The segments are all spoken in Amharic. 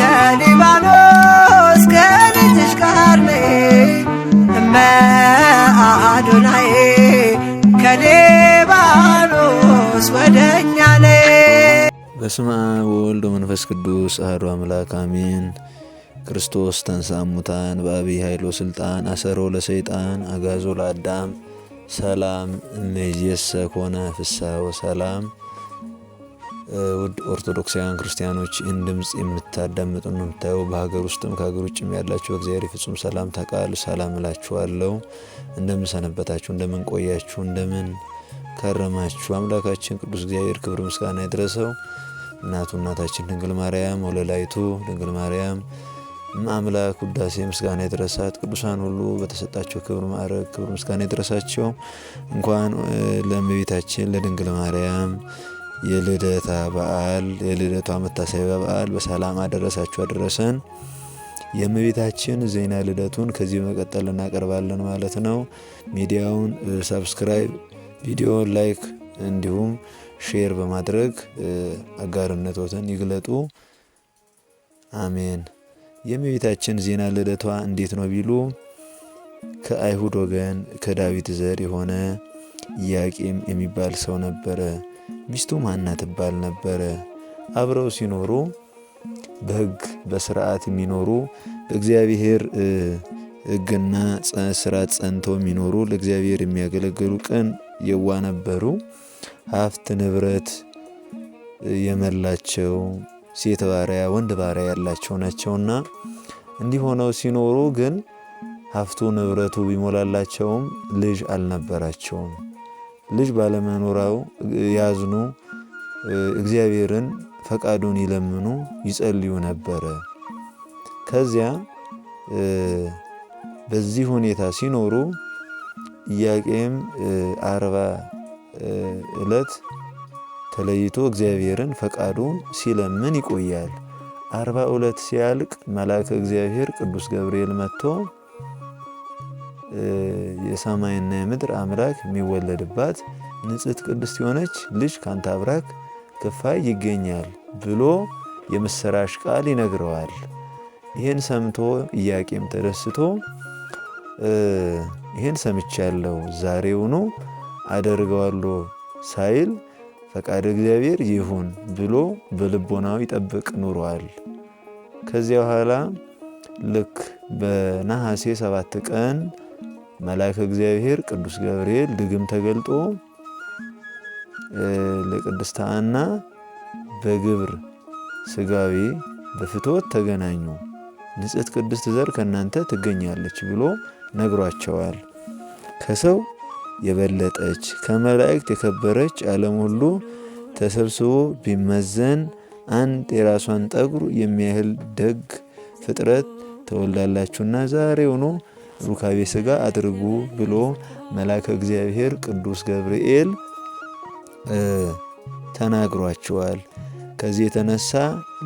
ከሊባኖስ ከልጅሽ ጋር ነይ እመ አዶናይ ከሊባኖስ ወደኛ ነይ። በስመ አብ ወወልድ ወመንፈስ ቅዱስ አሐዱ አምላክ አሜን። ክርስቶስ ተንሥአ እሙታን በአቢይ ኃይል ወሥልጣን አሰሮ ለሰይጣን አግዓዞ ለአዳም ሰላም እምይእዜሰ ኮነ ፍስሐ ወሰላም። ውድ ኦርቶዶክሳውያን ክርስቲያኖች ይህን ድምፅ የምታዳምጡ ነው የምታዩ በሀገር ውስጥም ከሀገር ውጭም ያላችሁ እግዚአብሔር ፍጹም ሰላም ተቃል ሰላም እላችኋለሁ። እንደምን ሰነበታችሁ? እንደምን ቆያችሁ? እንደምን ከረማችሁ? አምላካችን ቅዱስ እግዚአብሔር ክብር ምስጋና ይድረሰው። እናታችን ድንግል ማርያም ወለላይቱ ድንግል ማርያም አምላክ ውዳሴ ምስጋና ይድረሳት። ቅዱሳን ሁሉ በተሰጣቸው ክብር ማዕረግ ክብር ምስጋና ይድረሳቸው። እንኳን ለእመቤታችን ለድንግል ማርያም የልደታ በዓል የልደቷ መታሰቢያ በዓል በሰላም አደረሳችሁ አደረሰን። የእመቤታችን ዜና ልደቱን ከዚህ በመቀጠል እናቀርባለን ማለት ነው። ሚዲያውን ሰብስክራይብ፣ ቪዲዮውን ላይክ እንዲሁም ሼር በማድረግ አጋርነቶትን ይግለጡ። አሜን። የእመቤታችን ዜና ልደቷ እንዴት ነው ቢሉ ከአይሁድ ወገን ከዳዊት ዘር የሆነ ኢያቄም የሚባል ሰው ነበረ። ሚስቱ ሐና ትባል ነበረ። አብረው ሲኖሩ በሕግ በስርዓት የሚኖሩ በእግዚአብሔር ሕግና ስርዓት ጸንተው የሚኖሩ ለእግዚአብሔር የሚያገለግሉ ቅን የዋ ነበሩ። ሀብት ንብረት የመላቸው ሴት ባሪያ ወንድ ባሪያ ያላቸው ናቸውና እንዲህ ሆነው ሲኖሩ ግን ሀብቱ ንብረቱ ቢሞላላቸውም ልጅ አልነበራቸውም። ልጅ ባለመኖራው ያዝኑ፣ እግዚአብሔርን ፈቃዱን ይለምኑ ይጸልዩ ነበረ። ከዚያ በዚህ ሁኔታ ሲኖሩ ኢያቄም 40 ዕለት ተለይቶ እግዚአብሔርን ፈቃዱን ሲለምን ይቆያል። 40 ዕለት ሲያልቅ መልአከ እግዚአብሔር ቅዱስ ገብርኤል መጥቶ የሰማይና የምድር አምላክ የሚወለድባት ንጽሕት ቅድስት የሆነች ልጅ ካንተ አብራክ ክፋይ ይገኛል ብሎ የምስራች ቃል ይነግረዋል። ይህን ሰምቶ ኢያቄም ተደስቶ ይህን ሰምቻለሁ ዛሬውኑ አደርገዋለሁ ሳይል ፈቃድ እግዚአብሔር ይሁን ብሎ በልቦናው ይጠብቅ ኑሯል። ከዚያ በኋላ ልክ በነሐሴ 7 ቀን መልአከ እግዚአብሔር ቅዱስ ገብርኤል ድግም ተገልጦ ለቅድስት ሐና በግብር ስጋዊ በፍትወት ተገናኙ። ንጽሕት ቅድስት ዘር ከእናንተ ትገኛለች ብሎ ነግሯቸዋል። ከሰው የበለጠች ከመላእክት የከበረች ዓለም ሁሉ ተሰብስቦ ቢመዘን አንድ የራሷን ጠጉር የሚያህል ደግ ፍጥረት ተወልዳላችሁና ዛሬውኑ ሩካቤ ሥጋ አድርጉ ብሎ መልአከ እግዚአብሔር ቅዱስ ገብርኤል ተናግሯቸዋል። ከዚህ የተነሳ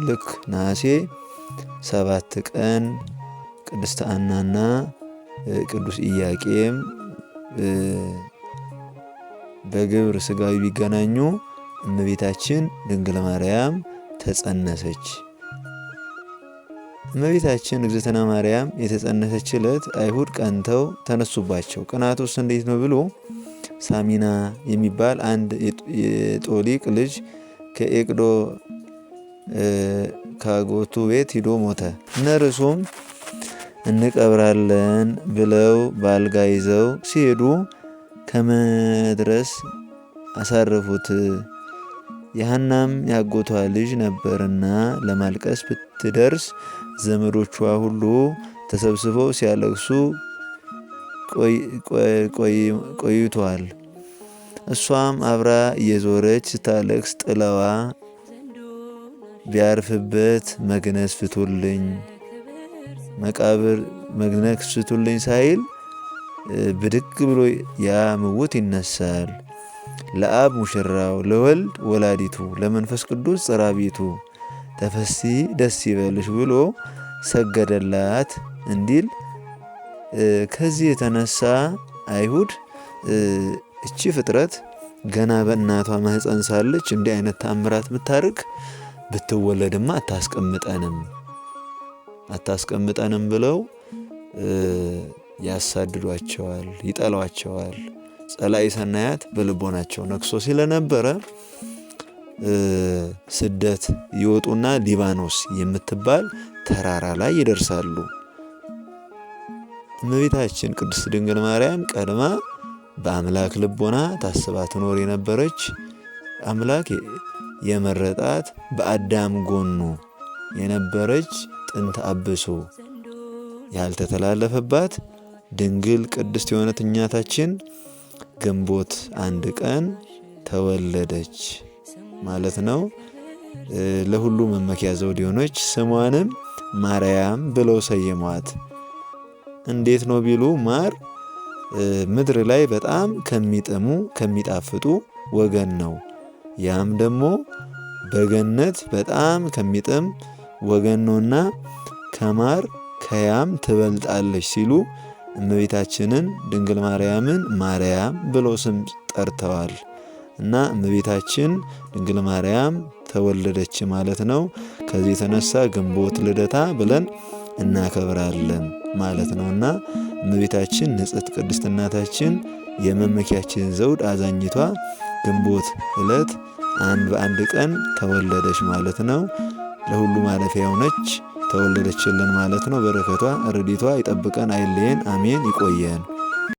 ልክ ነሐሴ 7 ቀን ቅድስት ሐናና ቅዱስ ኢያቄም በግብር ሥጋዊ ቢገናኙ እመቤታችን ድንግል ማርያም ተጸነሰች። እመቤታችን እግዝእትነ ማርያም የተጸነሰች ዕለት አይሁድ ቀንተው ተነሱባቸው። ቅናቱስ እንዴት ነው ብሎ ሳሚና የሚባል አንድ የጦሊቅ ልጅ ከኤቅዶ ካጎቱ ቤት ሂዶ ሞተ። እነርሱም እንቀብራለን ብለው በአልጋ ይዘው ሲሄዱ ከመድረስ አሳረፉት። የሐናም ያጎቷ ልጅ ነበርና ለማልቀስ ብትደርስ ዘመዶቿ ሁሉ ተሰብስበው ሲያለቅሱ ቆይቷል። እሷም አብራ እየዞረች ስታለቅስ ጥለዋ ቢያርፍበት መግነዝ ፍቱልኝ መቃብር መግነዝ ፍቱልኝ ሳይል ብድግ ብሎ ያ ምውት ይነሳል። ለአብ ሙሽራው ለወልድ ወላዲቱ ለመንፈስ ቅዱስ ጽራቢቱ ተፈሲ ደስ ይበልሽ ብሎ ሰገደላት እንዲል። ከዚህ የተነሳ አይሁድ እቺ ፍጥረት ገና በእናቷ ማህፀን ሳለች እንዲህ አይነት ተአምራት የምታርግ ብትወለድማ አታስቀምጠንም ብለው ያሳድዷቸዋል፣ ይጠሏቸዋል። ጸላኢ ሰናያት በልቦናቸው ነክሶ ስለነበረ ስደት ይወጡና ሊባኖስ የምትባል ተራራ ላይ ይደርሳሉ። እመቤታችን ቅድስት ድንግል ማርያም ቀድማ በአምላክ ልቦና ታስባ ትኖር የነበረች አምላክ የመረጣት በአዳም ጎኑ የነበረች ጥንተ አብሶ ያልተተላለፈባት ድንግል ቅድስት የሆነች እናታችን ግንቦት 1 ቀን ተወለደች ማለት ነው። ለሁሉ መመኪያ ዘውድ የሆነች ስሟንም ማርያም ብለው ሰየሟት። እንዴት ነው ቢሉ ማር ምድር ላይ በጣም ከሚጣፍጡ ወገን ነው። ያም ደግሞ በገነት በጣም ከሚጥም ወገን ነውና ከማር ከያም ትበልጣለች ሲሉ እመቤታችንን ድንግል ማርያምን ማርያም ብለው ስም ጠርተዋል። እና እመቤታችን ድንግል ማርያም ተወለደች ማለት ነው። ከዚህ የተነሳ ግንቦት ልደታ ብለን እናከብራለን ማለት ነውና እመቤታችን ንጽሕት ቅድስት እናታችን የመመኪያችን ዘውድ አዛኝቷ ግንቦት ዕለት በአንድ ቀን ተወለደች ማለት ነው። ለሁሉ ማለፊያ ሆነች ተወለደችልን ማለት ነው። በረከቷ ረድኤቷ ይጠብቀን አይለየን። አሜን። ይቆየን።